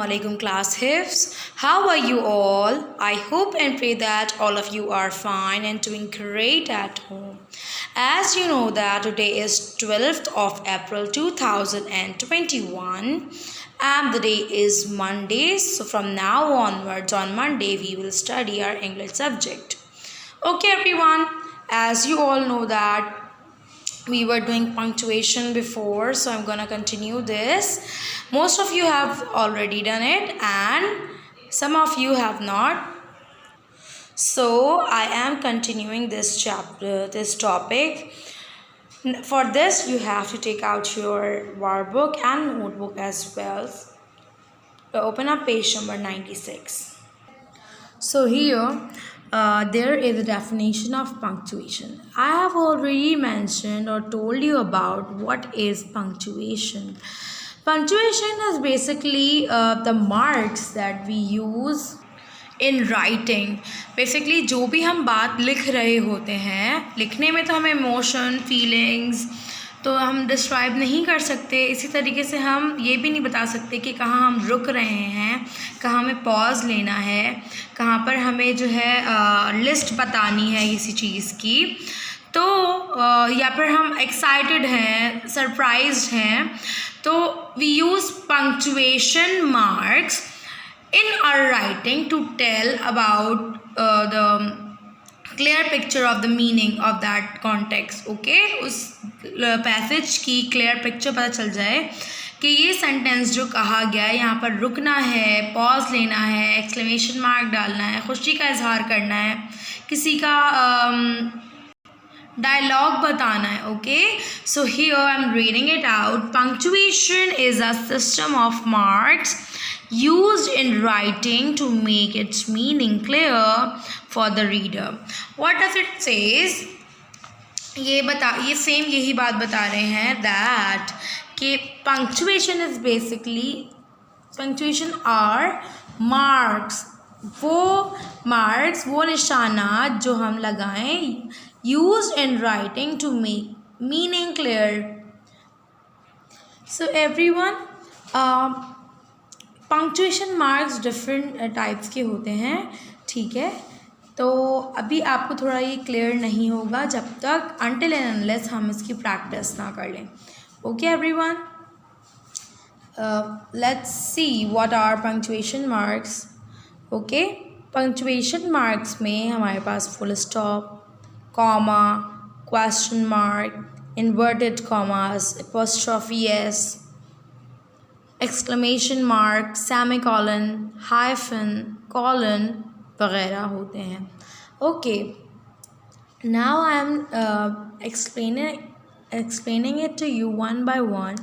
Assalamualaikum class Hifs. How are you all? I hope and pray that all of you are fine and doing great at home. As you know that today is 12th of April 2021 and the day is Monday. So from now onwards on Monday we will study our English subject. Okay everyone, as you all know that we were doing punctuation before, so I'm gonna continue this. Most of you have already done it and some of you have not, so I am continuing this chapter, this topic. For this you have to take out your workbook and notebook as well. Open up page number 96. So here there is a definition of punctuation. I have already mentioned or told you about what is punctuation. Punctuation is basically the marks that we use in writing. Basically जो भी हम बात लिख रहे होते हैं, लिखने में तो हमें इमोशन फीलिंग्स तो हम डिस्क्राइब नहीं कर सकते, इसी तरीके से हम ये भी नहीं बता सकते कि कहाँ हम रुक रहे हैं, कहाँ हमें पॉज लेना है, कहाँ पर हमें जो है लिस्ट बतानी है किसी चीज़ की, तो या फिर हम एक्साइटेड हैं, सरप्राइज्ड हैं, तो we use punctuation marks in our writing to tell about the clear picture of the meaning of that context. Okay, उस पैसेज की क्लियर पिक्चर पता चल जाए कि ये सेंटेंस जो कहा गया है यहाँ पर रुकना है, पॉज लेना है, एक्सक्लेमेशन मार्क डालना है, खुशी का इजहार करना है, किसी का dialogue बताना है. Okay, so here I'm reading it out. Punctuation is a system of marks used in writing to make its meaning clear for the reader. What does it says? ये सेम यही बात बता रहे हैं that कि punctuation is basically, punctuation are marks, वो marks, वो निशानात जो हम लगाएं used in writing to make meaning clear. So everyone, punctuation marks different types के होते हैं, ठीक है. तो अभी आपको थोड़ा ये क्लियर नहीं होगा जब तक अनटिल एंड अनलेस हम इसकी प्रैक्टिस ना कर लें. Okay everyone, let's see what are punctuation marks. Okay, punctuation marks में हमारे पास full stop, comma, question mark, inverted commas, apostrophe S, exclamation mark, semicolon, hyphen, colon वगैरह होते हैं. Okay, now I am explaining it to you one by one.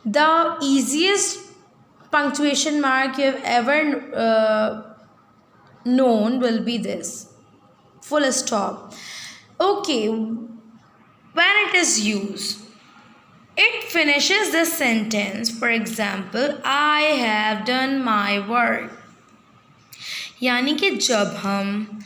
The easiest punctuation mark you have ever known will be this, full stop. Okay, when it is used, it finishes the sentence. For example, I have done my work. यानी कि जब हम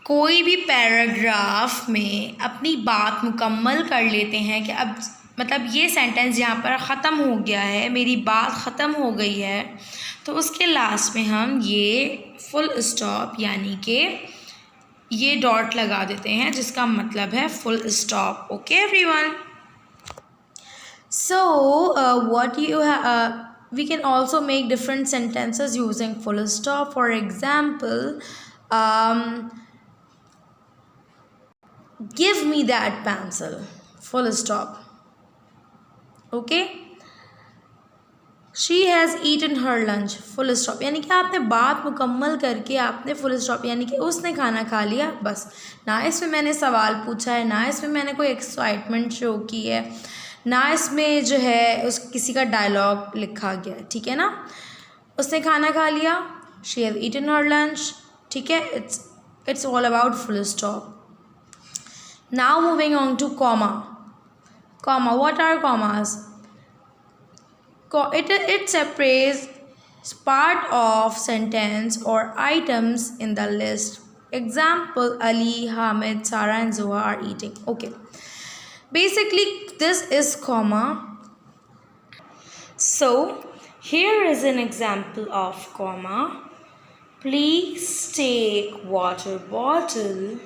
कोई भी paragraph में अपनी बात मुकम्मल कर लेते हैं कि अब मतलब ये सेंटेंस यहाँ पर ख़त्म हो गया है, मेरी बात ख़त्म हो गई है, तो उसके लास्ट में हम ये फुल स्टॉप यानी कि ये डॉट लगा देते हैं जिसका मतलब है full stop. Okay everyone, so what you we can also make different sentences using full stop. For example, give me that pencil, full stop. Okay, she has eaten her lunch, full stop. यानी कि आपने बात मुकम्मल करके आपने full stop, यानी कि उसने खाना खा लिया, बस. ना इसमें मैंने सवाल पूछा है, ना इसमें मैंने कोई एक्साइटमेंट शो की है, ना इसमें जो है उस किसी का डायलॉग लिखा गया है, ठीक है ना. उसने खाना खा लिया, she have eaten her lunch, ठीक है. It's all about full stop. Now moving on to comma. Comma, what are commas? It separates part of sentence or items in the list. Example, Ali, Hamid, Sarah and Zoha are eating. Okay, basically this is comma. So Here is an example of comma. Please take water bottle,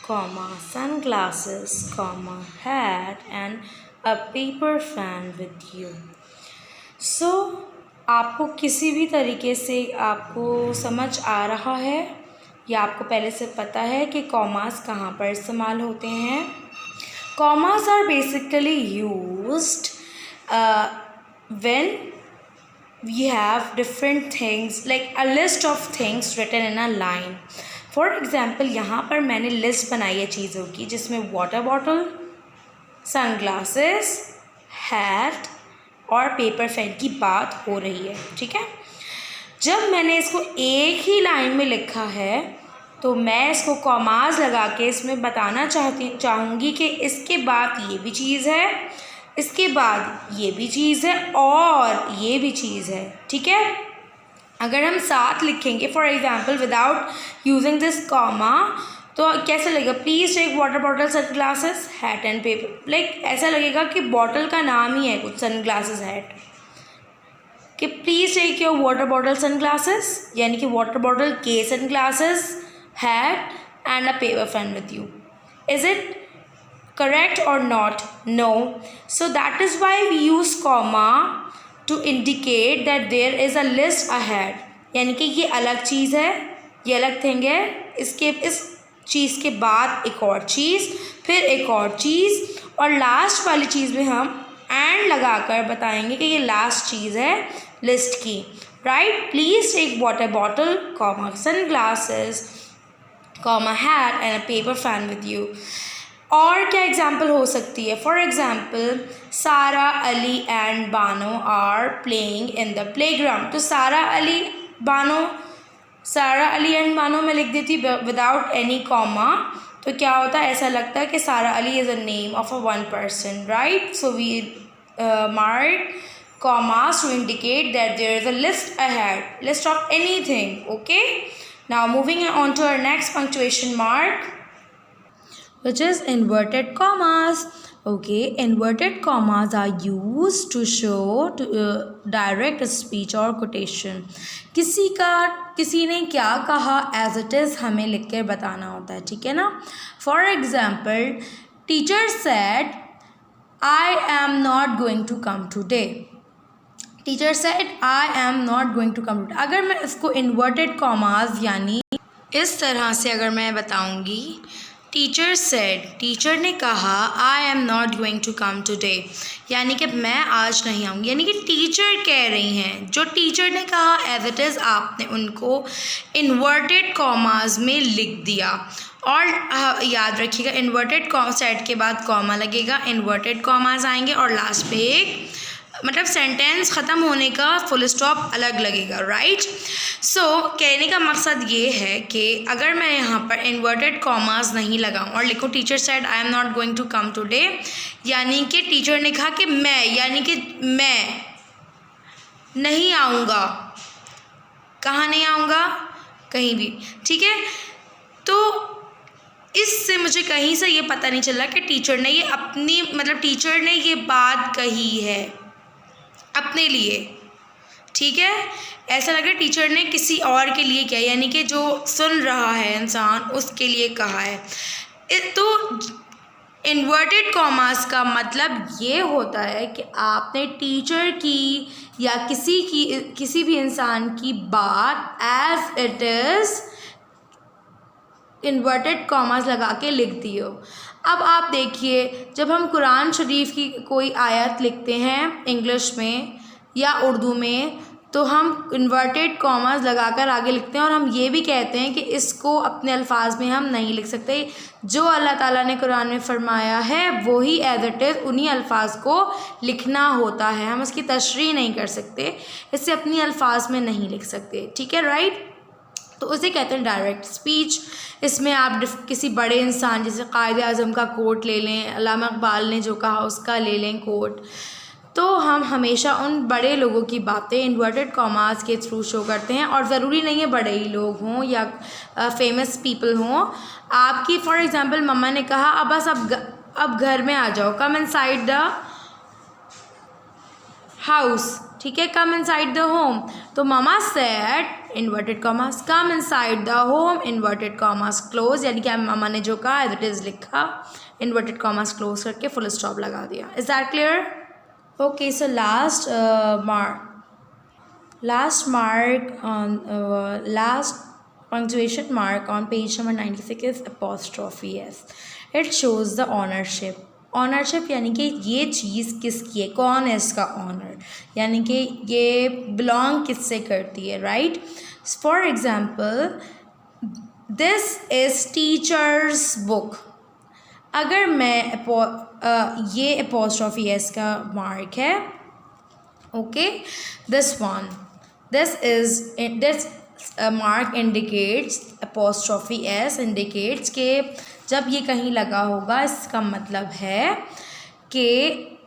comma, sunglasses, comma, hat and a paper fan with you. So आपको किसी भी तरीके से आपको समझ आ रहा है या आपको पहले से पता है कि कॉमास कहाँ पर इस्तेमाल होते हैं. Commas are basically used when we have different things like a list of things written in a line. For example, यहाँ पर मैंने लिस्ट बनाई है चीज़ों की जिसमें वाटर बॉटल, सनग्लासेस, हैट और पेपर फैन की बात हो रही है. ठीक है. जब मैंने इसको एक ही लाइन में लिखा है तो मैं इसको कॉमास लगा के इसमें बताना चाहूँगी कि इसके बाद ये भी चीज़ है, इसके बाद ये भी चीज़ है और ये भी चीज़ है. ठीक है. अगर हम साथ लिखेंगे for example without using this comma तो कैसा लगेगा. Please take water bottle, sunglasses, hat and paper. Like ऐसा लगेगा कि बॉटल का नाम ही है कुछ, सन ग्लासेस, हैट, कि please take your water bottle, sunglasses, यानी कि वाटर बॉटल के sunglasses, hat and a paper fan with you. Is it correct or not? No. So that is why we use comma to indicate that there is a list ahead. यानी कि ये अलग चीज़ है, ये अलग thing है, इस चीज़ के बाद एक और चीज़, फिर एक और चीज़ और लास्ट वाली चीज़ में हम एंड लगाकर बताएंगे कि ये लास्ट चीज़ है लिस्ट की. Right. Please take water bottle, comma, sunglasses, comma, hat and a paper fan with you. और क्या एग्जाम्पल हो सकती है. For example Sara Ali and Bano are playing in the playground. तो सारा अली एंड बानो में लिख देती विदाउट एनी कॉमा. तो क्या होता है, ऐसा लगता है कि Sara Ali is a name of a one person. Right. So we mark commas to indicate that there is a list ahead, list of anything. Okay. Now moving on to our next punctuation mark, which is inverted commas. Okay, inverted commas are used to show direct speech or quotation. किसी ने क्या कहा as it is हमें लिख कर बताना होता है. ठीक है ना. For example teacher said I am not going to come today. Teacher said I am not going to come today. अगर मैं इसको इन्वर्टेड कॉमास यानी इस तरह से अगर मैं बताऊंगी, टीचर सेड, टीचर ने कहा I am not going to come today, यानी कि मैं आज नहीं आऊँगी, यानी कि टीचर कह रही हैं. जो टीचर ने कहा एज इट इज़ आपने उनको इन्वर्टेड कॉमास में लिख दिया. और याद रखिएगा इन्वर्टेड सेट के बाद कॉमा लगेगा, इन्वर्टेड कॉमास आएंगे और लास्ट पे एक मतलब सेंटेंस ख़त्म होने का फुल स्टॉप अलग लगेगा. राइट. सो कहने का मकसद ये है कि अगर मैं यहाँ पर इन्वर्टेड कॉमास नहीं लगाऊँ और लिखूँ teacher said I am not going to come today, यानी कि टीचर ने कहा कि मैं, यानी कि मैं नहीं आऊँगा. कहाँ नहीं आऊँगा? कहीं भी. ठीक है. तो इससे मुझे कहीं से ये पता नहीं चला कि टीचर ने ये अपनी मतलब टीचर ने ये बात कही है अपने लिए. ठीक है. ऐसा लग रहा है टीचर ने किसी और के लिए किया, यानी कि जो सुन रहा है इंसान उसके लिए कहा है. तो इन्वर्टेड कॉमास का मतलब ये होता है कि आपने टीचर की या किसी भी इंसान की बात as it is inverted commas लगा के लिख दियो. अब आप देखिए जब हम कुरान शरीफ की कोई आयत लिखते हैं इंग्लिश में या उर्दू में तो हम इन्वर्टेड कॉमास लगाकर आगे लिखते हैं और हम ये भी कहते हैं कि इसको अपने अल्फाज में हम नहीं लिख सकते. जो अल्लाह ताला ने कुरान में फरमाया है वही एज इट इज़ उन्हीं अल्फाज को लिखना होता है. हम इसकी तशरीह नहीं कर सकते, इससे अपनी अल्फाज में नहीं लिख सकते. ठीक है. राइट. तो उसे कहते हैं डायरेक्ट स्पीच. इसमें आप किसी बड़े इंसान जैसे कायद आज़म का कोट ले लें, अल्लामा इकबाल ने जो कहा उसका ले लें कोट, तो हम हमेशा उन बड़े लोगों की बातें इन्वर्टेड कॉमास के थ्रू शो करते हैं. और ज़रूरी नहीं है बड़े ही लोग हों या फेमस पीपल हों. आपकी फॉर एग्ज़ाम्पल मम्मा ने कहा अब घर में आ जाओ, कम इनसाइड द हाउस. ठीक है, कम इनसाइड द होम। तो mama said inverted commas come inside the home inverted commas close, यानी कि ममा ने जो कहा एज इट इज लिखा, इन्वर्टेड कॉमर्स क्लोज करके फुल स्टॉप लगा दिया। Is that clear? Okay, so last punctuation mark on page number 96 is apostrophe s. It shows the ownership. Ownership यानी कि ये चीज़ किसकी है, कौन है इसका ऑनर, यानी कि ये बिलोंग किससे करती है, right. For example this is teachers book. अगर मैं ये अपॉस्ट्रॉफी एस का मार्क है, okay, this mark indicates, apostrophe S indicates के जब ये कहीं लगा होगा इसका मतलब है कि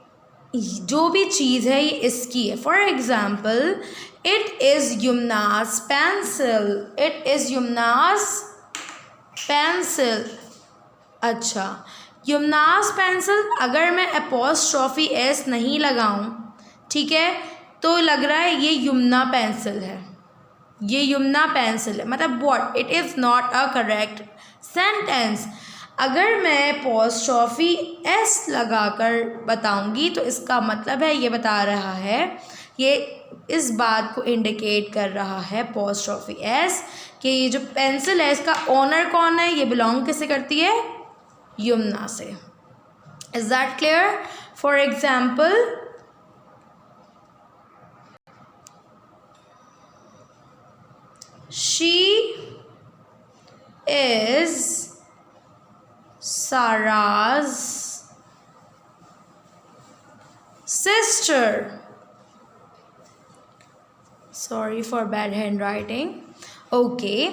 जो भी चीज़ है ये इसकी है। For example it is Yumna's pencil, it is Yumna's pencil. अच्छा, युमनास पेंसिल अगर मैं अपॉस्ट्रॉफी एस नहीं लगाऊं, ठीक है, तो लग रहा है ये युमना पेंसिल है, ये युमना पेंसिल है, मतलब what, it is not a correct sentence. अगर मैं अपॉस्ट्रॉफी एस लगाकर बताऊंगी तो इसका मतलब है, ये बता रहा है, ये इस बात को इंडिकेट कर रहा है अपॉस्ट्रॉफी एस कि ये जो पेंसिल है इसका ओनर कौन है, ये बिलोंग किससे करती है, युमना से। Is that clear? For example she is Sarah's sister. Sorry for bad handwriting. Okay,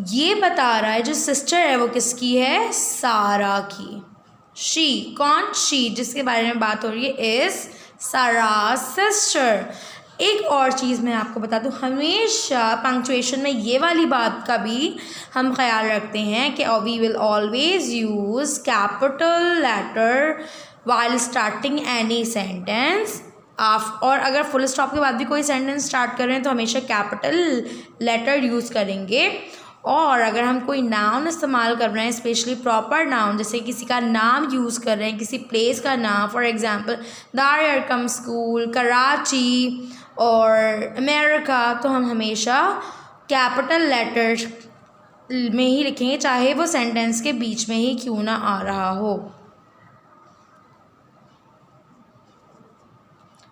ये बता रहा है जो सिस्टर है वो किसकी है, सारा की। शी, कौन, शी जिसके बारे में बात हो रही है इज Sarah's sister। एक और चीज़ मैं आपको बता दूं, हमेशा पंक्चुएशन में ये वाली बात का भी हम ख्याल रखते हैं कि we will always use capital letter while starting any sentence. और अगर फुल स्टॉप के बाद भी कोई सेंटेंस स्टार्ट कर रहे हैं तो हमेशा कैपिटल लेटर यूज़ करेंगे। और अगर हम कोई नाउन इस्तेमाल कर रहे हैं, स्पेशली प्रॉपर नाउन, जैसे किसी का नाम यूज़ कर रहे हैं, किसी प्लेस का नाम, फॉर एग्जांपल दारकम स्कूल, कराची और अमेरिका, तो हम हमेशा कैपिटल लेटर्स में ही लिखेंगे, चाहे वो सेंटेंस के बीच में ही क्यों ना आ रहा हो।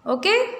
ओके।